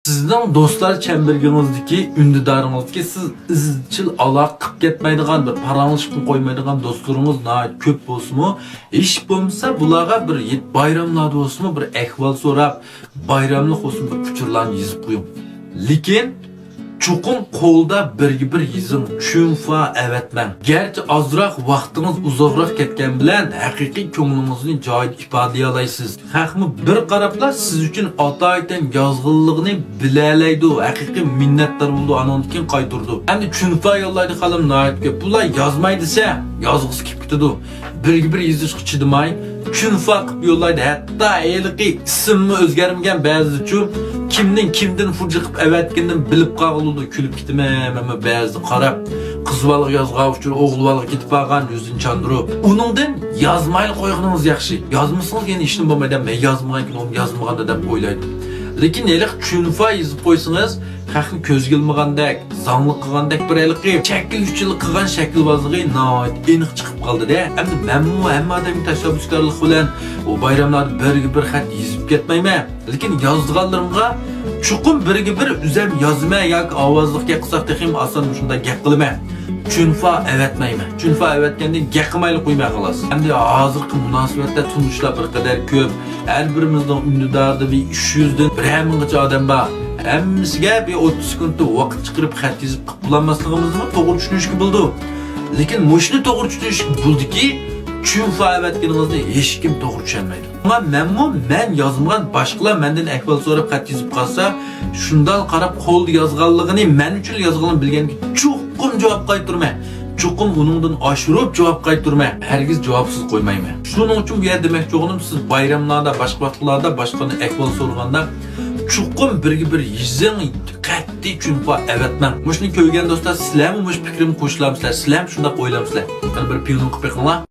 Sizden dostlar çemberinizdeki ünlüdarınızdaki siz izchil aloqa qilib ketmaydigan bir paranglashib qo'ymaydigan do'stlaringiz ko'p bo'lsinmi? Ish bo'lmasa bularga bir bayramlarda bo'lsinmi bir ahvol so'rab, bayramlik bo'lsin bir uchurlarni yozib qo'ying. Lekin chuqur qo'lda bir yizing, chunfa evetmen. Gerçi azroq vaqtingiz uzoqroq ketgan bilan haqiqiy ko'nglingizni joyida ifodalay olasiz. Haqmi bir qarablar siz uchun ota-aytan yozg'inligini bilalaydi, haqiqiy minnatdor bo'ldi, anondan qaytirdi. Endi chunfa yollaydi qalam naytga. Bular yozmay desa, yozg'isi kelib ketadi. Bir yozishga chidamay, chunfa qilib yollaydi. Hatta eliqi ismni o'zgarmagan ba'zichu kimden fırcıqıp evetkinden bilip qağılıdı, külüp gitme, ama bazı qarab, qız balığı yazğa uçur, oğul balığı gitip ağan yüzün çandırıp. Onundan yazmaylı qoyğınız yaxşı. Yazmışsınız yine işini bulmaydan, ben yazmağın ki onu yazmağın da dep oylaydı. Lekin elik chunfa yazıp qoysanız, haqni ko'z gelmagandek, zanglı qılgandek bir eliqi, şekil 3 yıl qılgan şekil bazlığı nayt, eniq çıkıp qaldı de. Hem memnu, hem adamın tashabbuskarlık bilen o bayramlarda bir xat yazıp ketmeyme. Lekin yazdığanlarımga chuqur bir üzem yazma yoki ovozliqga qilsak texim asan shunda gap qilma. Chunfa evetmayman. Chunfa evetgandan gap qilmayli qo'ymay qolasiz. Endi hozirgi munosabatda tunishlar bir qadar ko'p. Har birimizning ünlüdarda bir 300 dan 1000gacha odam bor. Hammasiga bir 30 sekundda vaqt chiqarib xat yozib qilmasligimizni to'g'ri tushunishga bo'ldi. Lekin mushni to'g'ri tushunish bo'ldiki, chunfa evetganingizda hech kim to'g'ri tushunmaydi. Ama men yazmagan başqalar menden ahvol so'rab xat yozib qolsa, shundan qarab qo'lda yozganligini men uchun yozganligini bilganki, chuqur javob qaytarma. Chuqur uningdan oshirib javob qaytarma. Hargiz javobsiz qo'ymayman. Shuning uchun bu yer demoqchi o'g'lim, siz bayramlarda, boshqa vaqtlarda, boshqani ahvol so'raganda chuqur bir yizing qat'iy chunfa evetman. Mushni ko'rgan do'stlar, sizlarmi mush fikrimni qo'shilamsizlar? Sizlar shunda o'ylamsizlar. Qani bir piyonu qilib qo'yinglar.